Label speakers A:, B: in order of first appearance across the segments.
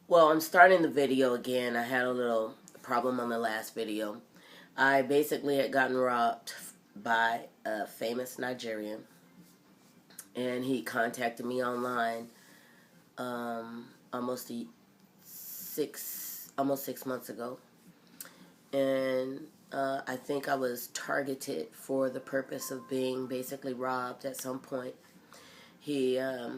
A: Well, I'm starting the video again. I had a little problem on the last video. I basically had gotten robbed by a famous Nigerian, and he contacted me online almost almost 6 months ago, and I think I was targeted for the purpose of being basically robbed at some point. He at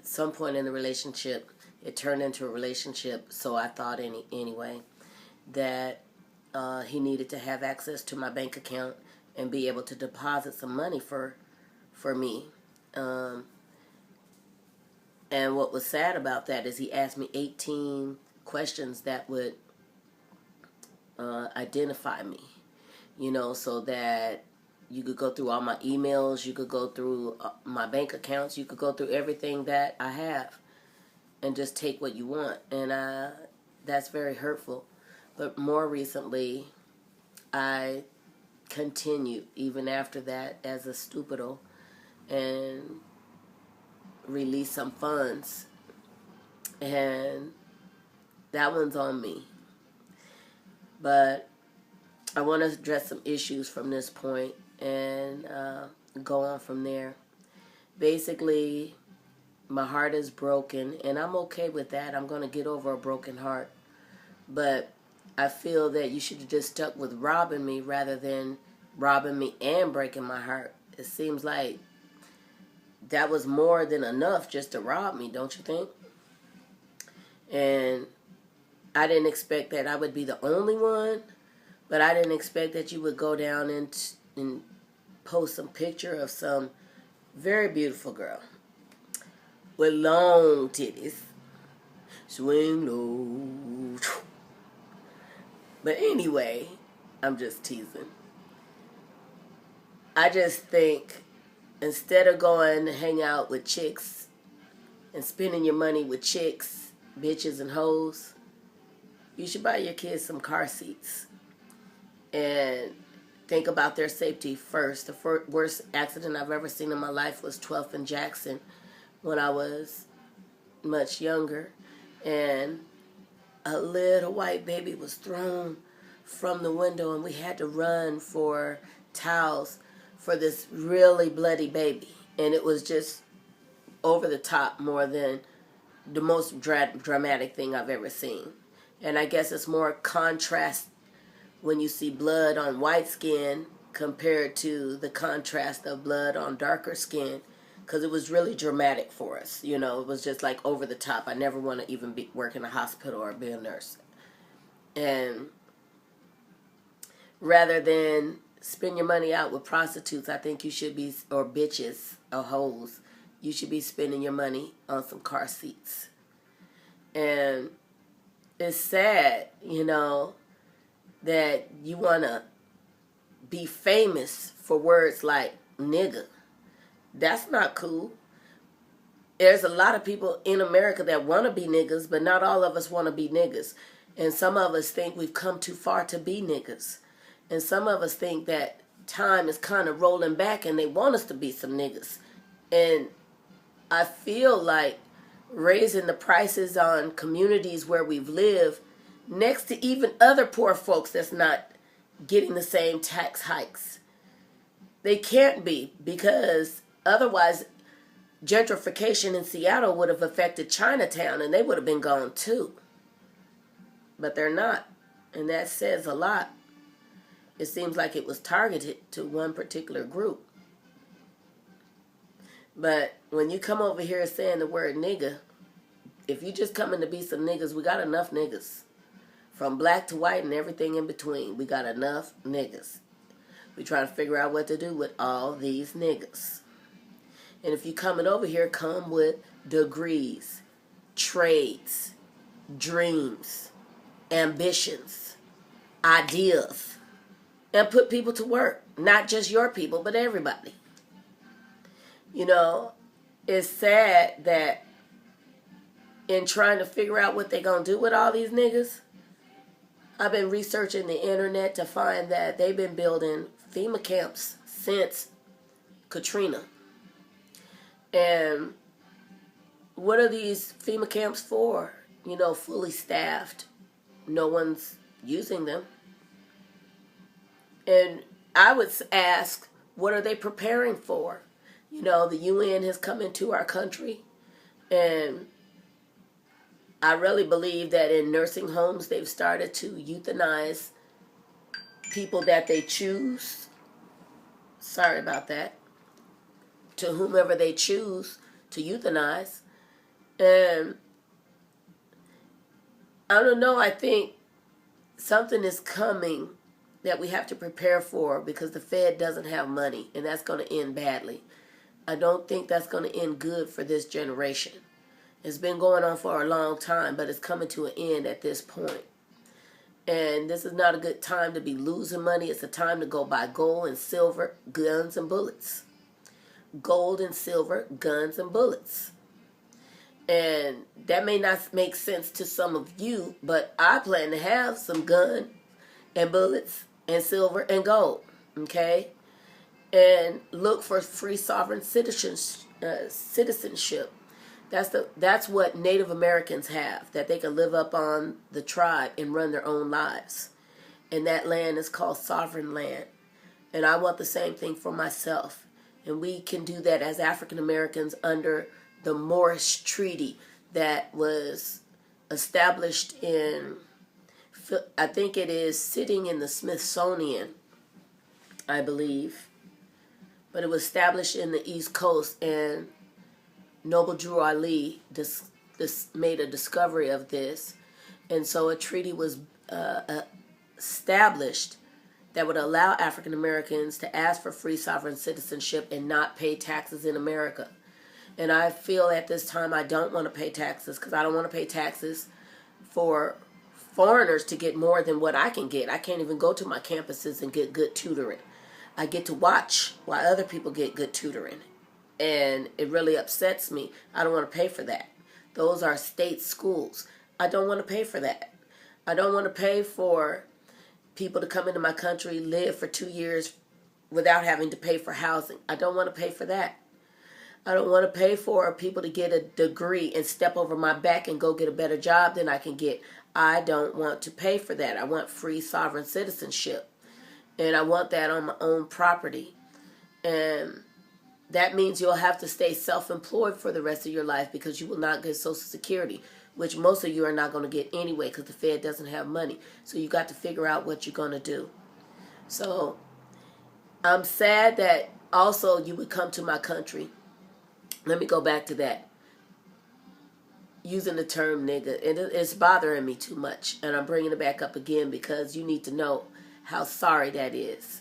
A: some point in the relationship, it turned into a relationship, so I thought anyway that he needed to have access to my bank account and be able to deposit some money for me. And what was sad about that is he asked me 18 questions that would identify me, so that you could go through all my emails, you could go through my bank accounts, you could go through everything that I have and just take what you want. And that's very hurtful. But more recently, I continued, even after that, as a stupido, and released some funds. And that one's on me. But I want to address some issues from this point and go on from there. Basically, my heart is broken, and I'm okay with that. I'm going to get over a broken heart. But I feel that you should have just stuck with robbing me rather than robbing me and breaking my heart. It seems like that was more than enough just to rob me, don't you think? And I didn't expect that I would be the only one, but I didn't expect that you would go down and post some picture of some very beautiful girl with long titties. Swing low. But anyway, I'm just teasing. I just think instead of going to hang out with chicks and spending your money with chicks, bitches, and hoes, you should buy your kids some car seats and think about their safety first. The worst accident I've ever seen in my life was 12th and Jackson when I was much younger, and a little white baby was thrown from the window, and we had to run for towels for this really bloody baby. And it was just over the top, more than the most dramatic thing I've ever seen. And I guess it's more contrast when you see blood on white skin compared to the contrast of blood on darker skin, because it was really dramatic for us. It was just like over the top. I never want to even work in a hospital or be a nurse. And rather than spend your money out with prostitutes, I think you should be, or bitches or hoes, you should be spending your money on some car seats. And it's sad, that you want to be famous for words like nigga. That's not cool. There's a lot of people in America that want to be niggas, but not all of us want to be niggas. And some of us think we've come too far to be niggas. And some of us think that time is kind of rolling back and they want us to be some niggas. And I feel like raising the prices on communities where we've lived, next to even other poor folks that's not getting the same tax hikes. They can't be, because otherwise gentrification in Seattle would have affected Chinatown and they would have been gone too. But they're not. And that says a lot. It seems like it was targeted to one particular group. But when you come over here saying the word nigga, if you just coming to be some niggas, we got enough niggas. From black to white and everything in between, we got enough niggas. We trying to figure out what to do with all these niggas. And if you coming over here, come with degrees, trades, dreams, ambitions, ideas, and put people to work. Not just your people, but everybody. It's sad that in trying to figure out what they're going to do with all these niggas, I've been researching the internet to find that they've been building FEMA camps since Katrina. And what are these FEMA camps for? fully staffed. No one's using them. And I would ask, what are they preparing for? The UN has come into our country, and I really believe that in nursing homes they've started to euthanize people that they choose. Sorry about that. To whomever they choose to euthanize. And I don't know, I think something is coming that we have to prepare for because the Fed doesn't have money, and that's going to end badly. I don't think that's going to end good for this generation. It's been going on for a long time, but it's coming to an end at this point. And this is not a good time to be losing money. It's a time to go buy gold and silver, guns and bullets. Gold and silver, guns and bullets. And that may not make sense to some of you, but I plan to have some gun and bullets and silver and gold. Okay? And look for free sovereign citizenship. That's what Native Americans have, that they can live up on the tribe and run their own lives. And that land is called sovereign land. And I want the same thing for myself. And we can do that as African Americans under the Morris Treaty that was established in, I think it is sitting in the Smithsonian, I believe. But it was established in the East Coast, and Noble Drew Ali made a discovery of this. And so a treaty was established that would allow African Americans to ask for free sovereign citizenship and not pay taxes in America. And I feel at this time I don't want to pay taxes because I don't want to pay taxes for foreigners to get more than what I can get. I can't even go to my campuses and get good tutoring. I get to watch while other people get good tutoring. And it really upsets me. I don't want to pay for that. Those are state schools. I don't want to pay for that. I don't want to pay for people to come into my country, live for 2 years without having to pay for housing. I don't want to pay for that. I don't want to pay for people to get a degree and step over my back and go get a better job than I can get. I don't want to pay for that. I want free sovereign citizenship. And I want that on my own property. And that means you'll have to stay self-employed for the rest of your life because you will not get Social Security, which most of you are not going to get anyway because the Fed doesn't have money. So you got to figure out what you're going to do. So I'm sad that also you would come to my country. Let me go back to that. Using the term nigga. It's bothering me too much. And I'm bringing it back up again because you need to know how sorry that is.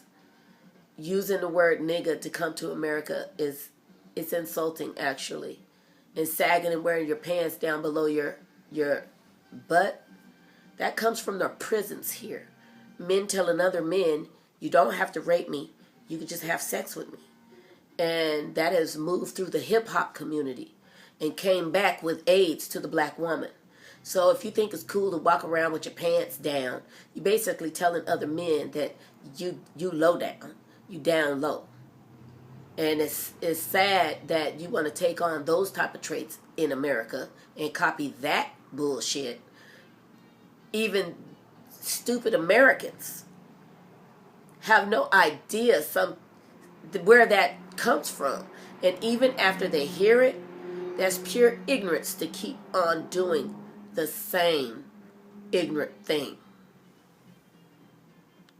A: Using the word nigga to come to America it's insulting actually. And sagging and wearing your pants down below your butt, that comes from the prisons here. Men telling other men, you don't have to rape me, you can just have sex with me. And that has moved through the hip-hop community and came back with AIDS to the black woman. So if you think it's cool to walk around with your pants down, you're basically telling other men that you low down, you down low. And it's sad that you want to take on those type of traits in America and copy that bullshit. Even stupid Americans have no idea where that comes from. And even after they hear it, that's pure ignorance to keep on doing the same ignorant thing.